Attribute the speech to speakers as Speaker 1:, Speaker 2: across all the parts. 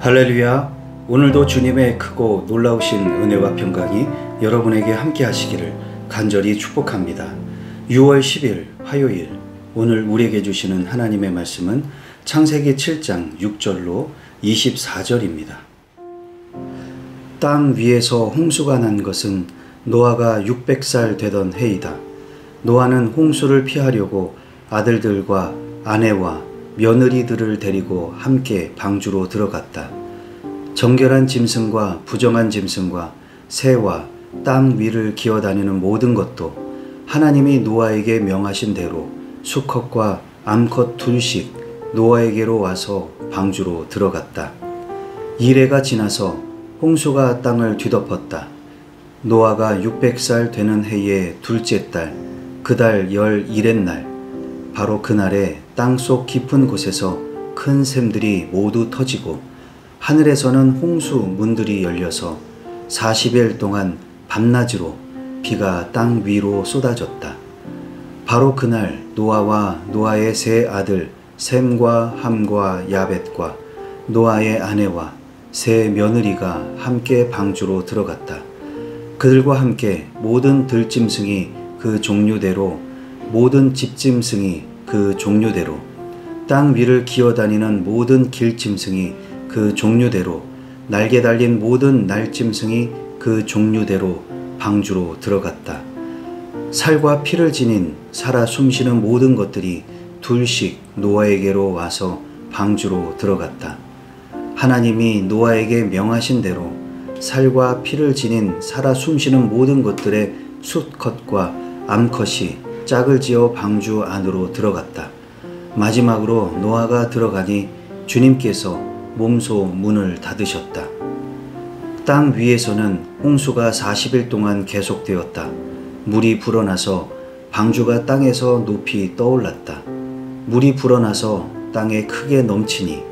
Speaker 1: 할렐루야. 오늘도 주님의 크고 놀라우신 은혜와 평강이 여러분에게 함께 하시기를 간절히 축복합니다. 6월 10일 화요일, 오늘 우리에게 주시는 하나님의 말씀은 창세기 7장 6절로 24절입니다. 땅 위에서 홍수가 난 것은 노아가 600살 되던 해이다. 노아는 홍수를 피하려고 아들들과 아내와 며느리들을 데리고 함께 방주로 들어갔다. 정결한 짐승과 부정한 짐승과 새와 땅 위를 기어다니는 모든 것도 하나님이 노아에게 명하신 대로 수컷과 암컷 둘씩 노아에게로 와서 방주로 들어갔다. 이래가 지나서 홍수가 땅을 뒤덮었다. 노아가 600살 되는 해의 둘째 달, 그달 11의 날, 바로 그날에 땅속 깊은 곳에서 큰 샘들이 모두 터지고 하늘에서는 홍수 문들이 열려서 40일 동안 밤낮으로 비가 땅 위로 쏟아졌다. 바로 그날 노아와 노아의 세 아들 셈과 함과 야벳과 노아의 아내와 세 며느리가 함께 방주로 들어갔다. 그들과 함께 모든 들짐승이 그 종류대로, 모든 집짐승이 그 종류대로, 땅 위를 기어다니는 모든 길짐승이 그 종류대로, 날개 달린 모든 날짐승이 그 종류대로 방주로 들어갔다. 살과 피를 지닌 살아 숨쉬는 모든 것들이 둘씩 노아에게로 와서 방주로 들어갔다. 하나님이 노아에게 명하신 대로 살과 피를 지닌 살아 숨쉬는 모든 것들의 수컷과 암컷이 짝을 지어 방주 안으로 들어갔다. 마지막으로 노아가 들어가니 주님께서 몸소 문을 닫으셨다. 땅 위에서는 홍수가 40일 동안 계속되었다. 물이 불어나서 방주가 땅에서 높이 떠올랐다. 물이 불어나서 땅에 크게 넘치니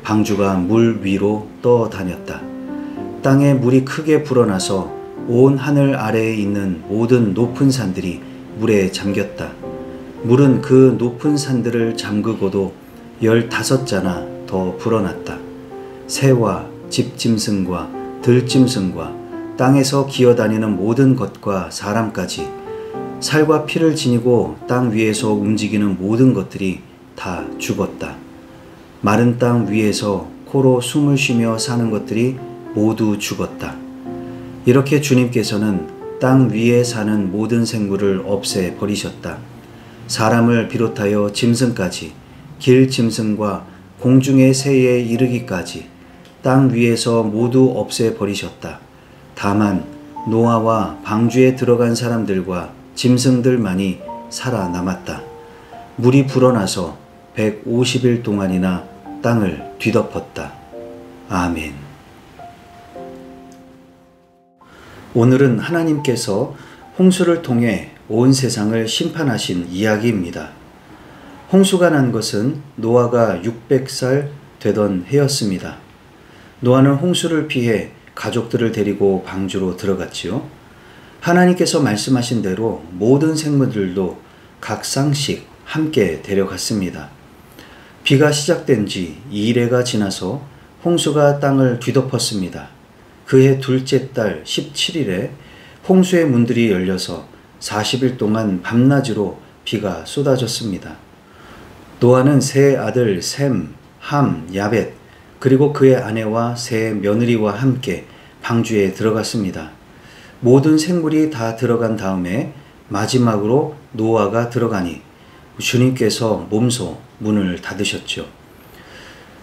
Speaker 1: 방주가 물 위로 떠다녔다. 땅에 물이 크게 불어나서 온 하늘 아래에 있는 모든 높은 산들이 물에 잠겼다. 물은 그 높은 산들을 잠그고도 15자나 더 불어났다. 새와 집짐승과 들짐승과 땅에서 기어다니는 모든 것과 사람까지, 살과 피를 지니고 땅 위에서 움직이는 모든 것들이 다 죽었다. 마른 땅 위에서 코로 숨을 쉬며 사는 것들이 모두 죽었다. 이렇게 주님께서는 땅 위에 사는 모든 생물을 없애버리셨다. 사람을 비롯하여 짐승까지, 길 짐승과 공중의 새에 이르기까지 땅 위에서 모두 없애버리셨다. 다만 노아와 방주에 들어간 사람들과 짐승들만이 살아남았다. 물이 불어나서 150일 동안이나 땅을 뒤덮었다. 아멘. 오늘은 하나님께서 홍수를 통해 온 세상을 심판하신 이야기입니다. 홍수가 난 것은 노아가 600살 되던 해였습니다. 노아는 홍수를 피해 가족들을 데리고 방주로 들어갔지요. 하나님께서 말씀하신 대로 모든 생물들도 각 쌍씩 함께 데려갔습니다. 비가 시작된 지 2일해가 지나서 홍수가 땅을 뒤덮었습니다. 그해 둘째 달 17일에 홍수의 문들이 열려서 40일 동안 밤낮으로 비가 쏟아졌습니다. 노아는 세 아들 셈, 함, 야벳, 그리고 그의 아내와 세 며느리와 함께 방주에 들어갔습니다. 모든 생물이 다 들어간 다음에 마지막으로 노아가 들어가니 주님께서 몸소 문을 닫으셨죠.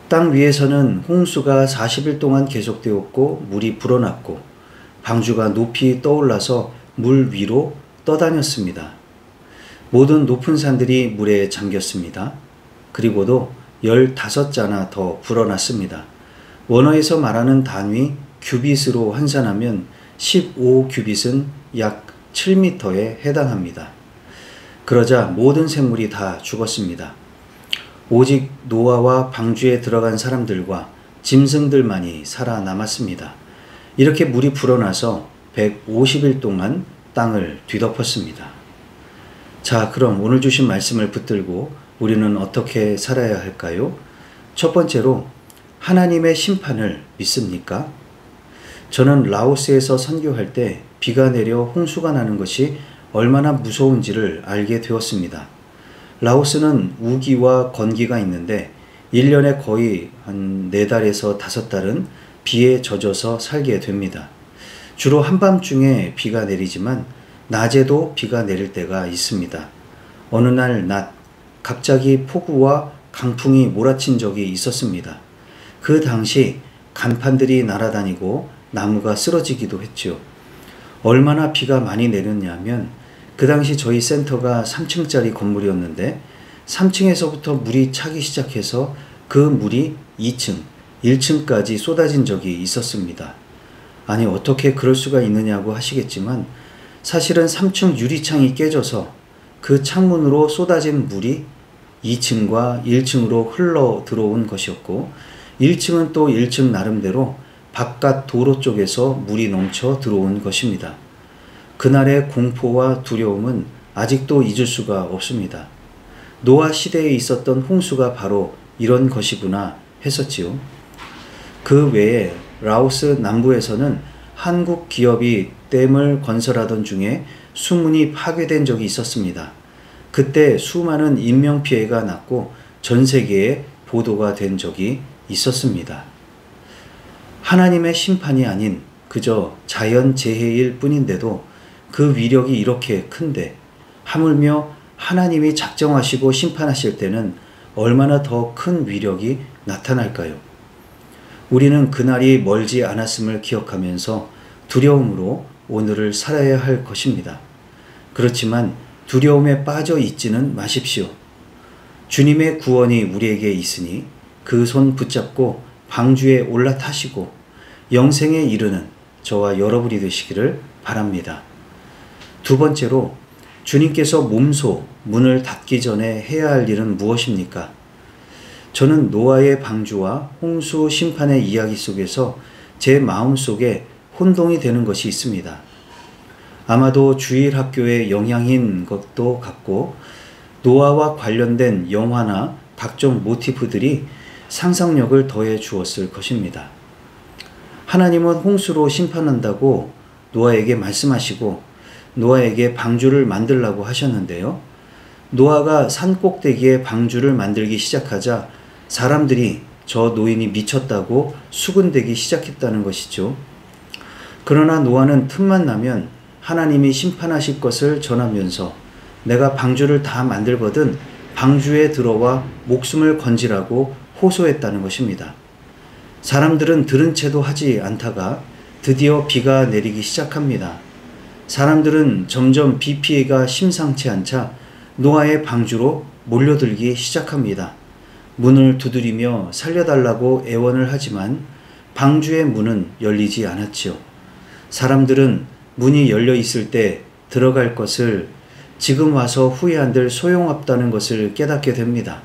Speaker 1: 땅 위에서는 홍수가 40일 동안 계속되었고 물이 불어났고 방주가 높이 떠올라서 물 위로 떠다녔습니다. 모든 높은 산들이 물에 잠겼습니다. 그리고도 15자나 더 불어났습니다. 원어에서 말하는 단위 규빗으로 환산하면 15규빗은 약 7m에 해당합니다. 그러자 모든 생물이 다 죽었습니다. 오직 노아와 방주에 들어간 사람들과 짐승들만이 살아남았습니다. 이렇게 물이 불어나서 150일 동안 땅을 뒤덮었습니다. 자, 그럼 오늘 주신 말씀을 붙들고 우리는 어떻게 살아야 할까요? 첫 번째로 하나님의 심판을 믿습니까? 저는 라오스에서 선교할 때 비가 내려 홍수가 나는 것이 얼마나 무서운지를 알게 되었습니다. 라오스는 우기와 건기가 있는데 1년에 거의 한 4달에서 5달은 비에 젖어서 살게 됩니다. 주로 한밤중에 비가 내리지만 낮에도 비가 내릴 때가 있습니다. 어느 날 낮 갑자기 폭우와 강풍이 몰아친 적이 있었습니다. 그 당시 간판들이 날아다니고 나무가 쓰러지기도 했죠. 얼마나 비가 많이 내렸냐면 그 당시 저희 센터가 3층짜리 건물이었는데 3층에서부터 물이 차기 시작해서 그 물이 2층, 1층까지 쏟아진 적이 있었습니다. 아니 어떻게 그럴 수가 있느냐고 하시겠지만 사실은 3층 유리창이 깨져서 그 창문으로 쏟아진 물이 2층과 1층으로 흘러 들어온 것이었고 1층은 또 1층 나름대로 바깥 도로 쪽에서 물이 넘쳐 들어온 것입니다. 그날의 공포와 두려움은 아직도 잊을 수가 없습니다. 노아 시대에 있었던 홍수가 바로 이런 것이구나 했었지요. 그 외에 라오스 남부에서는 한국 기업이 댐을 건설하던 중에 수문이 파괴된 적이 있었습니다. 그때 수많은 인명피해가 났고 전 세계에 보도가 된 적이 있었습니다. 하나님의 심판이 아닌 그저 자연재해일 뿐인데도 그 위력이 이렇게 큰데 하물며 하나님이 작정하시고 심판하실 때는 얼마나 더 큰 위력이 나타날까요? 우리는 그날이 멀지 않았음을 기억하면서 두려움으로 오늘을 살아야 할 것입니다. 그렇지만 두려움에 빠져 있지는 마십시오. 주님의 구원이 우리에게 있으니 그 손 붙잡고 방주에 올라타시고 영생에 이르는 저와 여러분이 되시기를 바랍니다. 두 번째로 주님께서 몸소 문을 닫기 전에 해야 할 일은 무엇입니까? 저는 노아의 방주와 홍수 심판의 이야기 속에서 제 마음속에 혼동이 되는 것이 있습니다. 아마도 주일학교의 영향인 것도 같고 노아와 관련된 영화나 각종 모티프들이 상상력을 더해 주었을 것입니다. 하나님은 홍수로 심판한다고 노아에게 말씀하시고 노아에게 방주를 만들라고 하셨는데요. 노아가 산 꼭대기에 방주를 만들기 시작하자 사람들이 저 노인이 미쳤다고 수군대기 시작했다는 것이죠. 그러나 노아는 틈만 나면 하나님이 심판하실 것을 전하면서 내가 방주를 다 만들거든 방주에 들어와 목숨을 건지라고 호소했다는 것입니다. 사람들은 들은 채도 하지 않다가 드디어 비가 내리기 시작합니다. 사람들은 점점 비 피해가 심상치 않자 노아의 방주로 몰려들기 시작합니다. 문을 두드리며 살려달라고 애원을 하지만 방주의 문은 열리지 않았지요. 사람들은 문이 열려 있을 때 들어갈 것을 지금 와서 후회한들 소용없다는 것을 깨닫게 됩니다.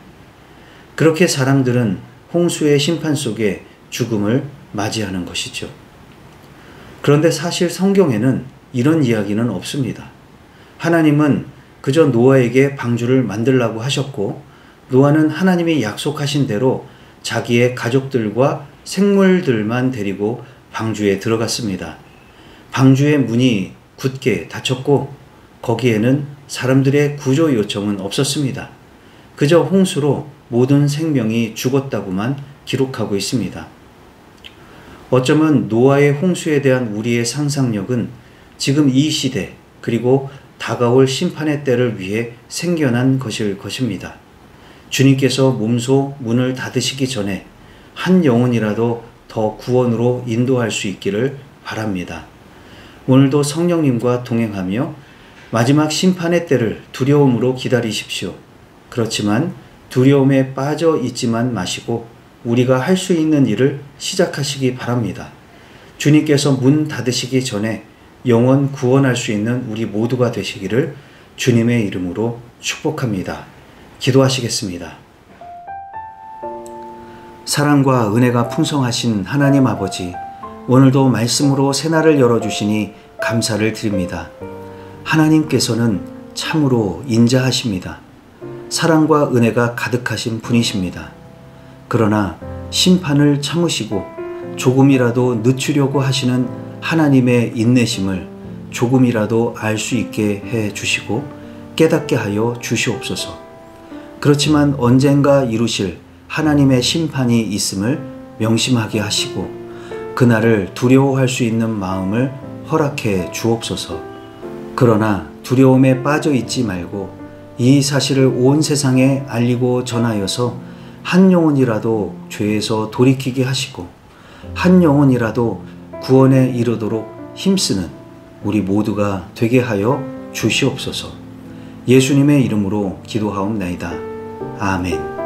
Speaker 1: 그렇게 사람들은 홍수의 심판 속에 죽음을 맞이하는 것이죠. 그런데 사실 성경에는 이런 이야기는 없습니다. 하나님은 그저 노아에게 방주를 만들라고 하셨고 노아는 하나님이 약속하신 대로 자기의 가족들과 생물들만 데리고 방주에 들어갔습니다. 방주의 문이 굳게 닫혔고 거기에는 사람들의 구조 요청은 없었습니다. 그저 홍수로 모든 생명이 죽었다고만 기록하고 있습니다. 어쩌면 노아의 홍수에 대한 우리의 상상력은 지금 이 시대 그리고 다가올 심판의 때를 위해 생겨난 것일 것입니다. 주님께서 몸소 문을 닫으시기 전에 한 영혼이라도 더 구원으로 인도할 수 있기를 바랍니다. 오늘도 성령님과 동행하며 마지막 심판의 때를 두려움으로 기다리십시오. 그렇지만 두려움에 빠져 있지만 마시고 우리가 할 수 있는 일을 시작하시기 바랍니다. 주님께서 문 닫으시기 전에 영원 구원할 수 있는 우리 모두가 되시기를 주님의 이름으로 축복합니다. 기도하시겠습니다. 사랑과 은혜가 풍성하신 하나님 아버지, 오늘도 말씀으로 새날을 열어주시니 감사를 드립니다. 하나님께서는 참으로 인자하십니다. 사랑과 은혜가 가득하신 분이십니다. 그러나 심판을 참으시고 조금이라도 늦추려고 하시는 하나님의 인내심을 조금이라도 알 수 있게 해 주시고 깨닫게 하여 주시옵소서. 그렇지만 언젠가 이루실 하나님의 심판이 있음을 명심하게 하시고 그날을 두려워할 수 있는 마음을 허락해 주옵소서. 그러나 두려움에 빠져 있지 말고 이 사실을 온 세상에 알리고 전하여서 한 영혼이라도 죄에서 돌이키게 하시고 한 영혼이라도 구원에 이르도록 힘쓰는 우리 모두가 되게 하여 주시옵소서. 예수님의 이름으로 기도하옵나이다. 아멘.